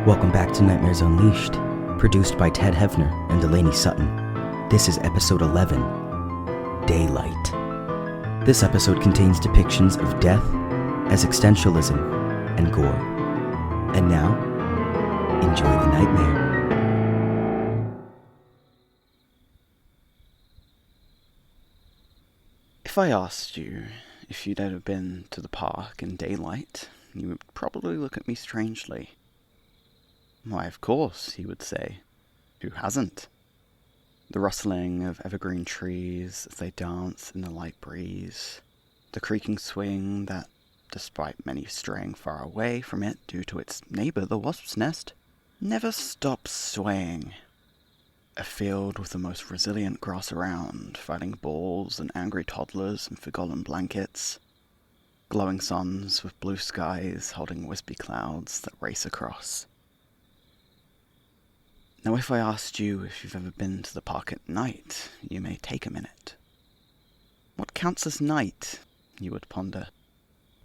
Welcome back to Nightmares Unleashed, produced by Ted Heavner and Delaney Sutton. This is episode 11, Daylight. This episode contains depictions of death, existentialism, and gore. And now, enjoy the nightmare. If I asked you if you'd ever been to the park in daylight, you would probably look at me strangely. Why, of course, he would say. Who hasn't? The rustling of evergreen trees as they dance in the light breeze. The creaking swing that, despite many straying far away from it due to its neighbour the wasp's nest, never stops swaying. A field with the most resilient grass around, fighting bulls and angry toddlers in forgotten blankets. Glowing suns with blue skies holding wispy clouds that race across. Now, if I asked you if you've ever been to the park at night, you may take a minute. What counts as night, you would ponder?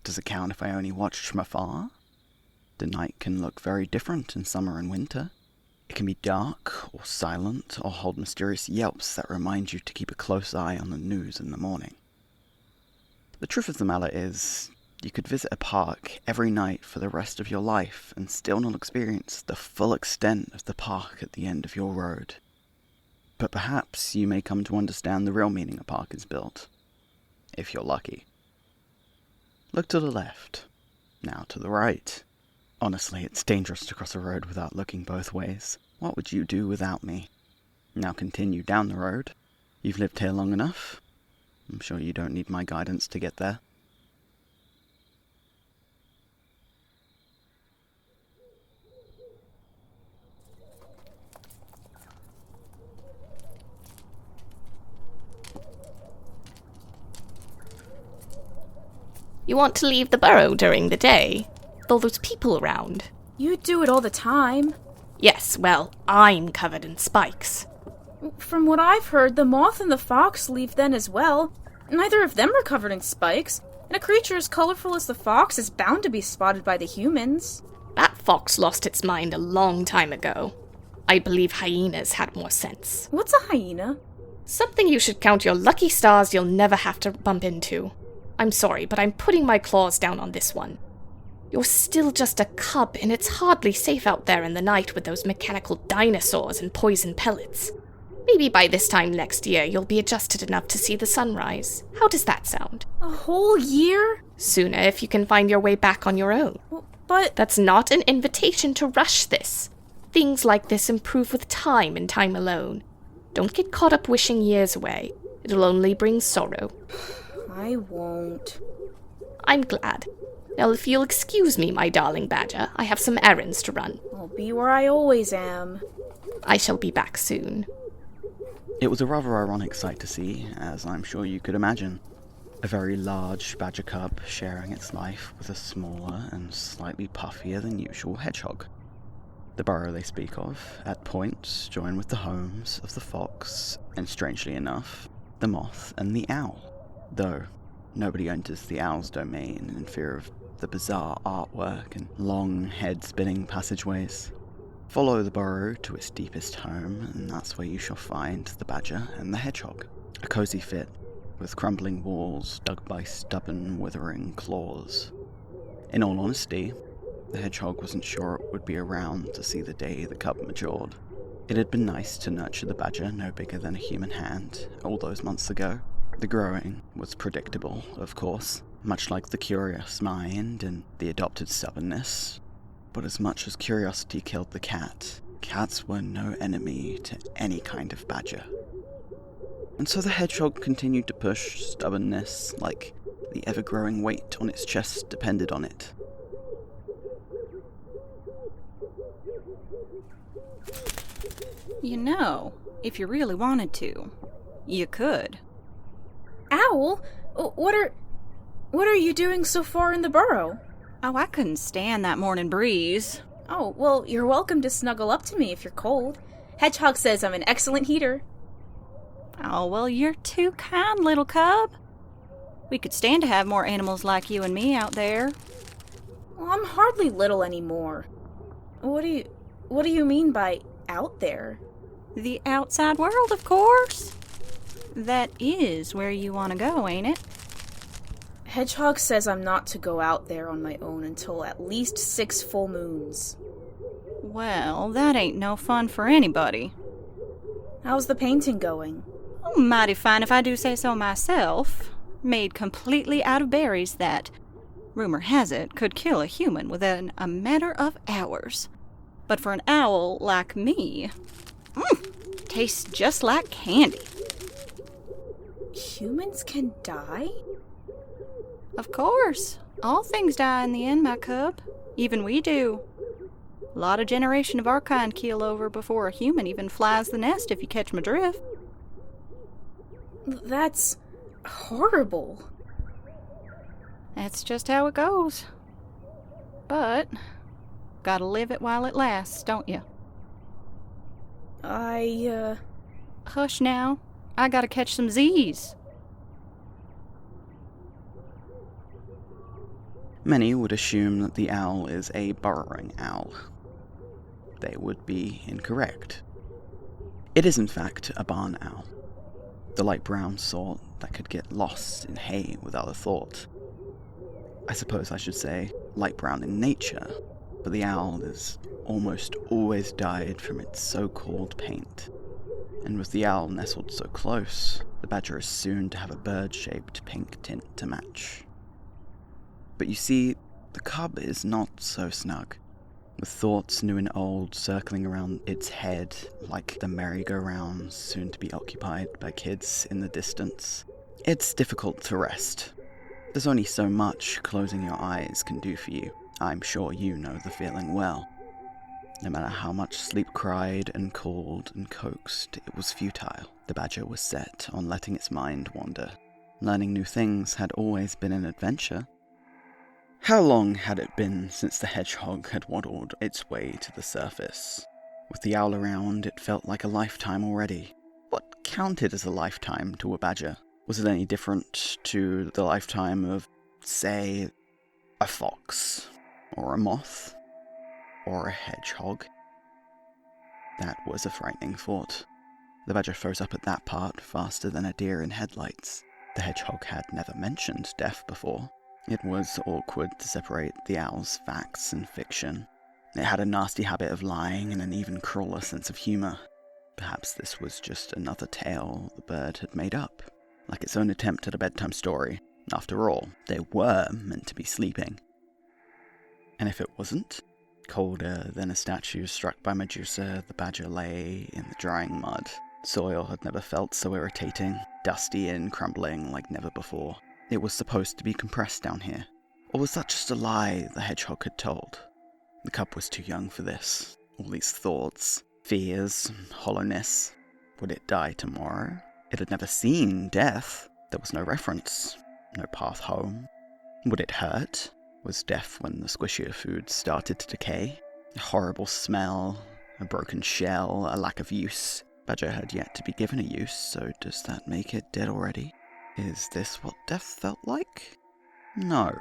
Does it count if I only watched from afar? The night can look very different in summer and winter. It can be dark, or silent, or hold mysterious yelps that remind you to keep a close eye on the news in the morning. The truth of the matter is, you could visit a park every night for the rest of your life and still not experience the full extent of the park at the end of your road. But perhaps you may come to understand the real meaning a park is built, if you're lucky. Look to the left, now to the right. Honestly, it's dangerous to cross a road without looking both ways. What would you do without me? Now continue down the road. You've lived here long enough. I'm sure you don't need my guidance to get there. You want to leave the burrow during the day? With all those people around. You do it all the time. Yes, well, I'm covered in spikes. From what I've heard, the moth and the fox leave then as well. Neither of them are covered in spikes, and a creature as colorful as the fox is bound to be spotted by the humans. That fox lost its mind a long time ago. I believe hyenas had more sense. What's a hyena? Something you should count your lucky stars you'll never have to bump into. I'm sorry, but I'm putting my claws down on this one. You're still just a cub, and it's hardly safe out there in the night with those mechanical dinosaurs and poison pellets. Maybe by this time next year you'll be adjusted enough to see the sunrise. How does that sound? A whole year? Sooner if you can find your way back on your own. But... That's not an invitation to rush this. Things like this improve with time and time alone. Don't get caught up wishing years away. It'll only bring sorrow. I won't. I'm glad. Now, if you'll excuse me, my darling badger, I have some errands to run. I'll be where I always am. I shall be back soon. It was a rather ironic sight to see, as I'm sure you could imagine. A very large badger cub sharing its life with a smaller and slightly puffier than usual hedgehog. The burrow they speak of, at points, join with the homes of the fox, and strangely enough, the moth and the owl. Though, nobody enters the owl's domain in fear of the bizarre artwork and long head-spinning passageways. Follow the burrow to its deepest home, and that's where you shall find the badger and the hedgehog. A cozy fit, with crumbling walls dug by stubborn, withering claws. In all honesty, the hedgehog wasn't sure it would be around to see the day the cub matured. It had been nice to nurture the badger no bigger than a human hand all those months ago. The growing was predictable, of course, much like the curious mind and the adopted stubbornness. But as much as curiosity killed the cat, cats were no enemy to any kind of badger. And so the hedgehog continued to push stubbornness like the ever-growing weight on its chest depended on it. You know, if you really wanted to, you could. Owl? What are you doing so far in the burrow? Oh, I couldn't stand that morning breeze. Oh, well, you're welcome to snuggle up to me if you're cold. Hedgehog says I'm an excellent heater. Oh, well, you're too kind, little cub. We could stand to have more animals like you and me out there. Well, I'm hardly little anymore. What do you mean by out there? The outside world, of course. That is where you want to go, ain't it? Hedgehog says I'm not to go out there on my own until at least 6 full moons. Well, that ain't no fun for anybody. How's the painting going? Oh, mighty fine if I do say so myself. Made completely out of berries that, rumor has it, could kill a human within a matter of hours. But for an owl like me, tastes just like candy. Humans can die? Of course. All things die in the end, my cub. Even we do. A lot of generation of our kind keel over before a human even flies the nest, if you catch my drift. That's horrible. That's just how it goes. But gotta live it while it lasts, don't you? Hush now. I gotta catch some Z's. Many would assume that the owl is a burrowing owl. They would be incorrect. It is in fact a barn owl. The light brown sort that could get lost in hay without a thought. I suppose I should say light brown in nature, but the owl is almost always dyed from its so-called paint. And with the owl nestled so close, the badger is soon to have a bird-shaped pink tint to match. But you see, the cub is not so snug, with thoughts new and old circling around its head like the merry-go-rounds soon to be occupied by kids in the distance. It's difficult to rest. There's only so much closing your eyes can do for you. I'm sure you know the feeling well. No matter how much sleep cried and called and coaxed, it was futile. The badger was set on letting its mind wander. Learning new things had always been an adventure. How long had it been since the hedgehog had waddled its way to the surface? With the owl around, it felt like a lifetime already. What counted as a lifetime to a badger? Was it any different to the lifetime of, say, a fox, or a moth, or a hedgehog? That was a frightening thought. The badger froze up at that part faster than a deer in headlights. The hedgehog had never mentioned death before. It was awkward to separate the owl's facts and fiction. It had a nasty habit of lying and an even crueler sense of humour. Perhaps this was just another tale the bird had made up, like its own attempt at a bedtime story. After all, they were meant to be sleeping. And if it wasn't? Colder than a statue struck by Medusa, the badger lay in the drying mud. Soil had never felt so irritating, dusty and crumbling like never before. It was supposed to be compressed down here. Or was that just a lie the hedgehog had told? The cub was too young for this. All these thoughts, fears, hollowness. Would it die tomorrow? It had never seen death. There was no reference, no path home. Would it hurt? Was death when the squishier food started to decay? A horrible smell, a broken shell, a lack of use. Badger had yet to be given a use, so does that make it dead already? Is this what death felt like? No.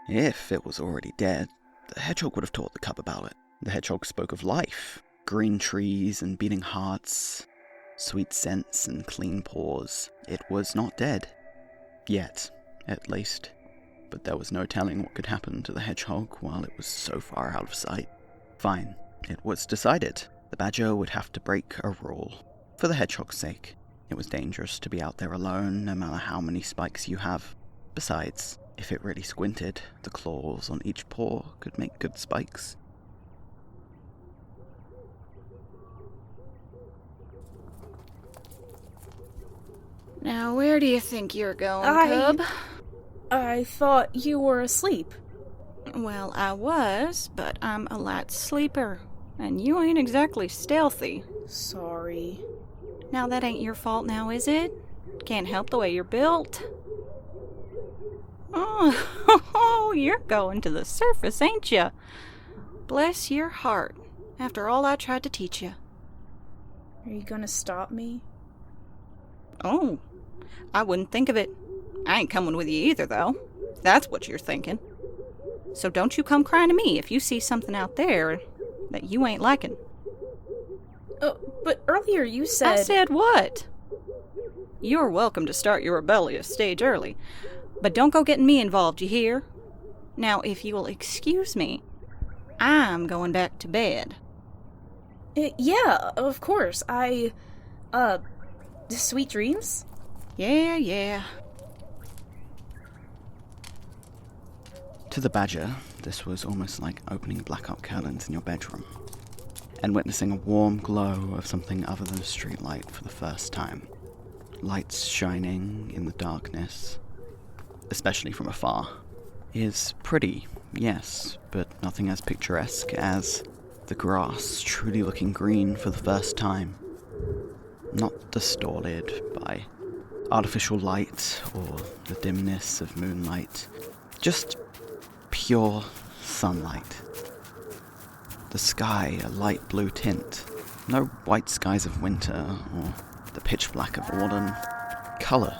If it was already dead, the hedgehog would have taught the cub about it. The hedgehog spoke of life, green trees and beating hearts, sweet scents and clean paws. It was not dead. Yet, at least. But there was no telling what could happen to the hedgehog while it was so far out of sight. Fine. It was decided. The badger would have to break a rule. For the hedgehog's sake. It was dangerous to be out there alone, no matter how many spikes you have. Besides, if it really squinted, the claws on each paw could make good spikes. Now, where do you think you're going, cub? I thought you were asleep. Well, I was, but I'm a light sleeper, and you ain't exactly stealthy. Sorry. Now, that ain't your fault now, is it? Can't help the way you're built. Oh, you're going to the surface, ain't you? Bless your heart, after all I tried to teach you. Are you gonna stop me? Oh, I wouldn't think of it. I ain't coming with you either, though. That's what you're thinking. So don't you come crying to me if you see something out there that you ain't liking. But earlier you said... I said what? You're welcome to start your rebellious stage early, but don't go getting me involved, you hear? Now, if you will excuse me, I'm going back to bed. Yeah, of course. Sweet dreams? Yeah. To the Badger, this was almost like opening blackout curtains in your bedroom and witnessing a warm glow of something other than a streetlight for the first time. Lights shining in the darkness, especially from afar, is pretty, yes, but nothing as picturesque as the grass truly looking green for the first time. Not distorted by artificial light or the dimness of moonlight, just pure sunlight. The sky a light blue tint, no white skies of winter or the pitch black of autumn. Colour.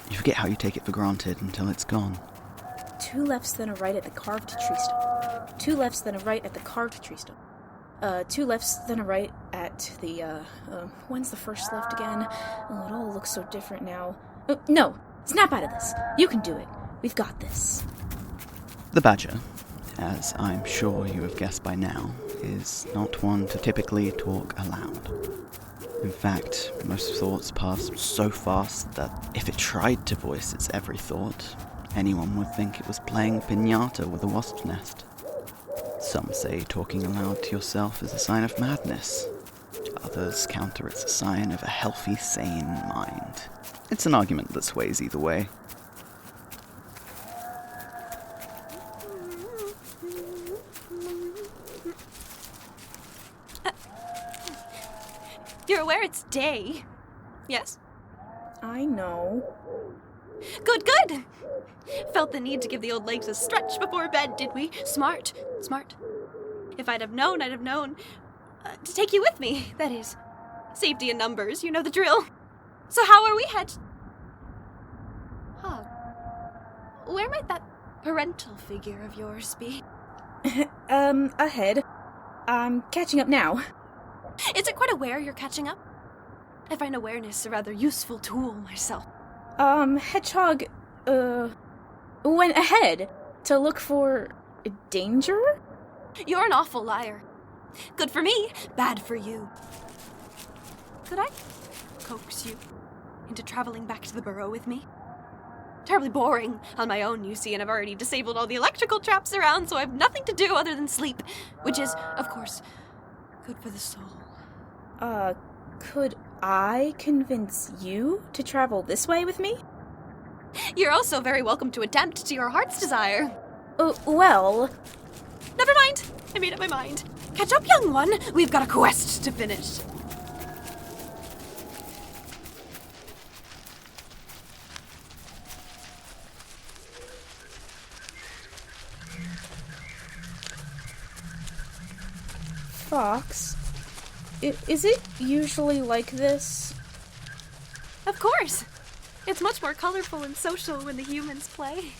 You forget how you take it for granted until it's gone. 2 lefts, then a right at the carved tree stump. 2 lefts, then a right at the carved tree stump. 2 lefts, then a right at the, when's the first left again? Oh, it all looks so different now. No! Snap out of this! You can do it. We've got this. The Badger, as I'm sure you have guessed by now, is not one to typically talk aloud. In fact, most thoughts pass so fast that if it tried to voice its every thought, anyone would think it was playing pinata with a wasp's nest. Some say talking aloud to yourself is a sign of madness. Others counter it's a sign of a healthy, sane mind. It's an argument that sways either way. You're aware it's day, yes? I know. Good! Felt the need to give the old legs a stretch before bed, did we? Smart. If I'd have known to take you with me, that is. Safety in numbers, you know the drill. So how are we, Hedgehog? Where might that parental figure of yours be? Ahead. I'm catching up now. Is it quite aware you're catching up? I find awareness a rather useful tool myself. Hedgehog, went ahead to look for danger? You're an awful liar. Good for me, bad for you. Could I coax you into traveling back to the burrow with me? Terribly boring on my own, you see, and I've already disabled all the electrical traps around, so I have nothing to do other than sleep, which is, of course, good for the soul. Could I convince you to travel this way with me? You're also very welcome to attempt to your heart's desire. Well... Never mind. I made up my mind. Catch up, young one. We've got a quest to finish. Fox, is it usually like this? Of course. It's much more colorful and social when the humans play.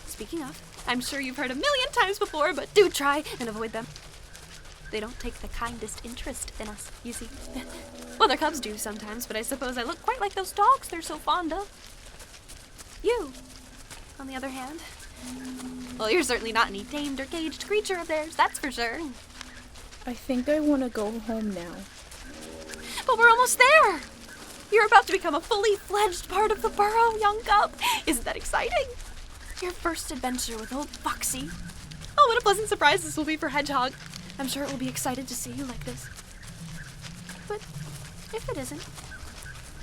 Speaking of, I'm sure you've heard a million times before, but do try and avoid them. They don't take the kindest interest in us, you see. Well, their cubs do sometimes, but I suppose I look quite like those dogs they're so fond of. You, on the other hand, well, you're certainly not any tamed or caged creature of theirs, that's for sure. I think I want to go home now. But we're almost there! You're about to become a fully fledged part of the burrow, young cub. Isn't that exciting? Your first adventure with old Foxy. Oh, what a pleasant surprise this will be for Hedgehog. I'm sure it will be excited to see you like this. But if it isn't,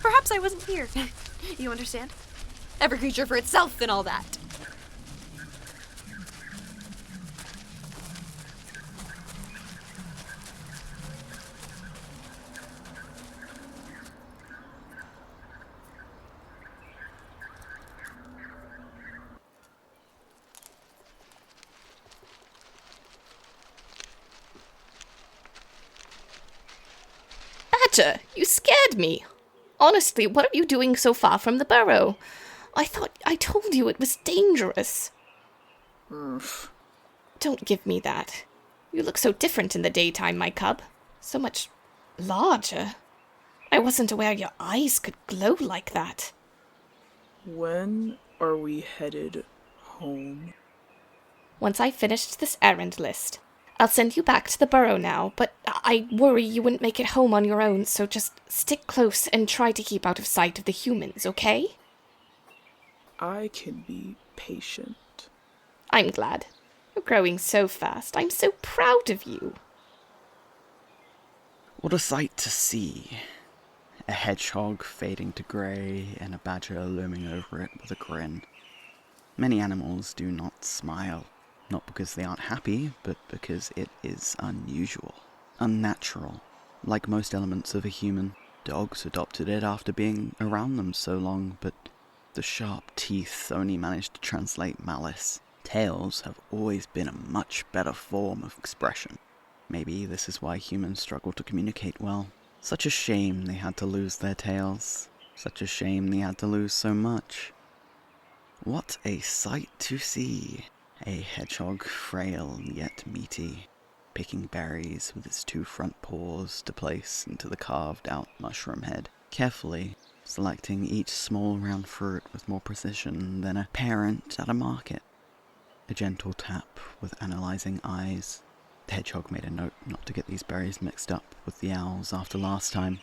perhaps I wasn't here. You understand? Every creature for itself and all that. Badger, you scared me. Honestly, what are you doing so far from the burrow? I thought I told you it was dangerous. Don't give me that. You look so different in the daytime, my cub. So much larger. I wasn't aware your eyes could glow like that. When are we headed home? Once I finished this errand list. I'll send you back to the burrow now, but I worry you wouldn't make it home on your own, so just stick close and try to keep out of sight of the humans, okay? I can be patient. I'm glad. You're growing so fast. I'm so proud of you. What a sight to see. A hedgehog fading to grey and a badger looming over it with a grin. Many animals do not smile. Not because they aren't happy, but because it is unusual, unnatural. Like most elements of a human, dogs adopted it after being around them so long, but the sharp teeth only managed to translate malice. Tails have always been a much better form of expression. Maybe this is why humans struggle to communicate well. Such a shame they had to lose their tails. Such a shame they had to lose so much. What a sight to see! A hedgehog, frail yet meaty, picking berries with its 2 front paws to place into the carved-out mushroom head, carefully selecting each small round fruit with more precision than a parent at a market. A gentle tap with analysing eyes. The hedgehog made a note not to get these berries mixed up with the owls after last time.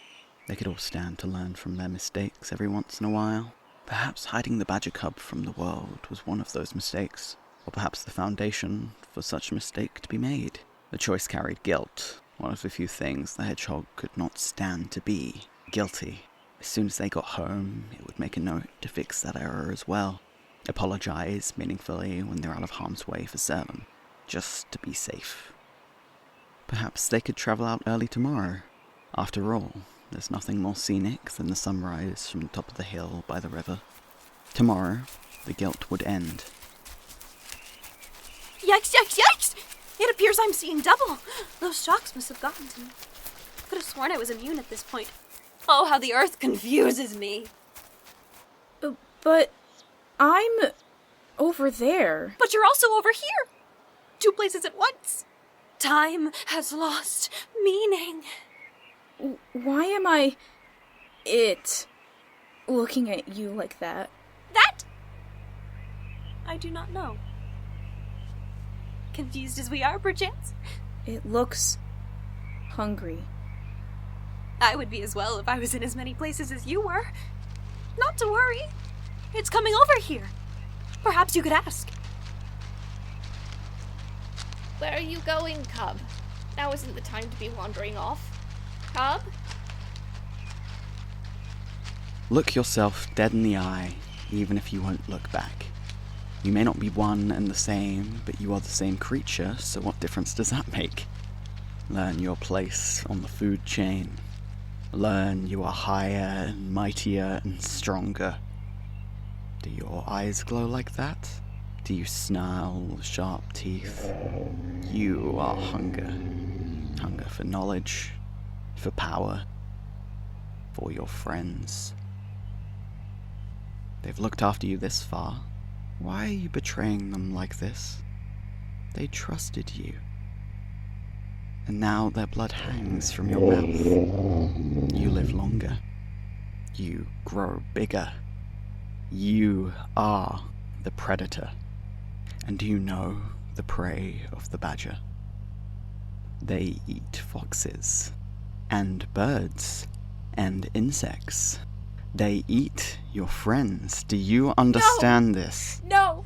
They could all stand to learn from their mistakes every once in a while. Perhaps hiding the badger cub from the world was one of those mistakes. Or perhaps the foundation for such a mistake to be made. The choice carried guilt, one of the few things the hedgehog could not stand to be. Guilty. As soon as they got home, it would make a note to fix that error as well. Apologise meaningfully when they're out of harm's way for certain, just to be safe. Perhaps they could travel out early tomorrow. After all, there's nothing more scenic than the sunrise from the top of the hill by the river. Tomorrow, the guilt would end. Yikes, yikes, yikes! It appears I'm seeing double. Those shocks must have gotten to me. Could have sworn I was immune at this point. Oh, how the earth confuses me. But I'm over there. But you're also over here. 2 places at once. Time has lost meaning. Why am I... looking at you like that? That? I do not know. Confused as we are, perchance? It looks... hungry. I would be as well if I was in as many places as you were. Not to worry. It's coming over here. Perhaps you could ask. Where are you going, cub? Now isn't the time to be wandering off. Cub? Look yourself dead in the eye, even if you won't look back. You may not be one and the same, but you are the same creature, so what difference does that make? Learn your place on the food chain. Learn you are higher and mightier and stronger. Do your eyes glow like that? Do you snarl with sharp teeth? You are hunger. Hunger for knowledge, for power, for your friends. They've looked after you this far. Why are you betraying them like this? They trusted you. And now their blood hangs from your mouth. You live longer. You grow bigger. You are the predator. And do you know the prey of the badger? They eat foxes, and birds, and insects. They eat your friends. Do you understand this? No,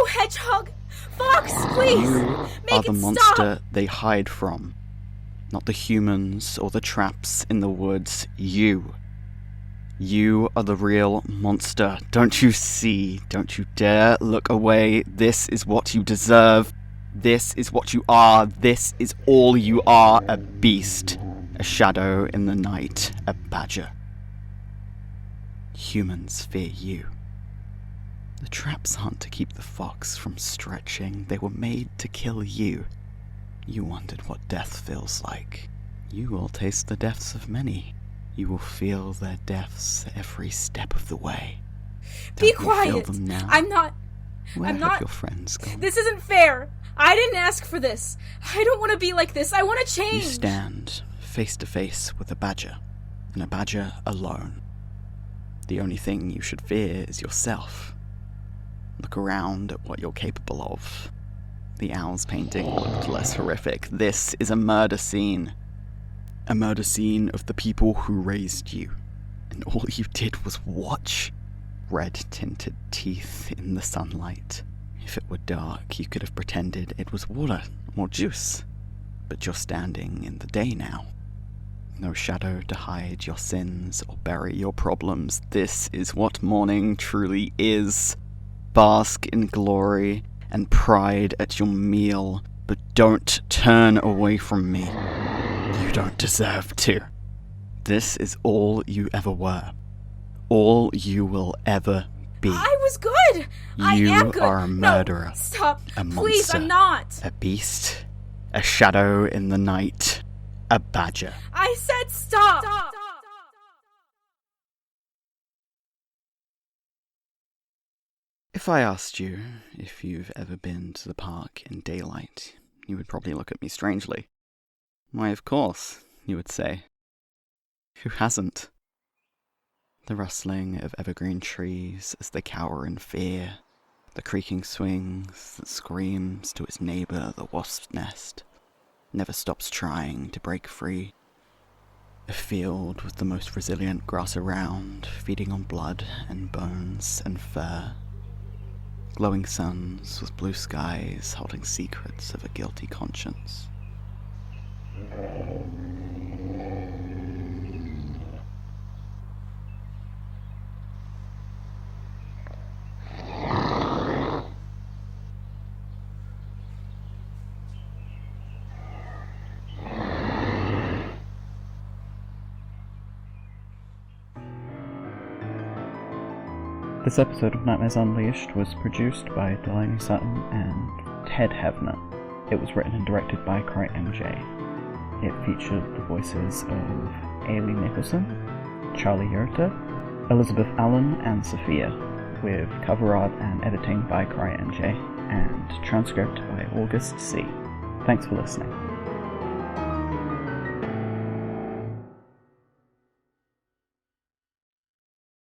Hedgehog! Fox, please! You Make are the it monster stop! they hide from. Not the humans or the traps in the woods. You. You are the real monster. Don't you see? Don't you dare look away. This is what you deserve. This is what you are. This is all you are. A beast. A shadow in the night. A badger. Humans fear you. The traps aren't to keep the fox from stretching. They were made to kill you. You wondered what death feels like. You will taste the deaths of many. You will feel their deaths every step of the way. Be Don't you feel quiet! them now? I'm not... Where I'm have not... your friends gone? This isn't fair! I didn't ask for this! I don't want to be like this! I want to change! You stand face to face with a badger, and a badger alone. The only thing you should fear is yourself. Look around at what you're capable of. The owl's painting looked less horrific. This is a murder scene. A murder scene of the people who raised you. And all you did was watch. Red-tinted teeth in the sunlight. If it were dark, you could have pretended it was water or juice. But you're standing in the day now. No shadow to hide your sins or bury your problems. This is what morning truly is. Bask in glory and pride at your meal, but don't turn away from me. You don't deserve to. This is all you ever were. All you will ever be. I was good! I am good! You are a murderer. No, stop! A monster. Please, I'm not! A beast. A shadow in the night. A badger. I said stop! If I asked you if you've ever been to the park in daylight, you would probably look at me strangely. Why, of course, you would say. Who hasn't? The rustling of evergreen trees as they cower in fear, the creaking swings that screams to its neighbour, the wasp's nest, never stops trying to break free. A field with the most resilient grass around, feeding on blood and bones and fur. Glowing suns with blue skies holding secrets of a guilty conscience. This episode of Nightmares Unleashed was produced by Delaney, Sutton and Heavner. It was written and directed by MJ. It featured the voices of Eilidh Nicholson, Charlie Jurta, Elizabeth Allen and Sophia, with cover art and editing by MJ, and transcript by August C. Thanks for listening.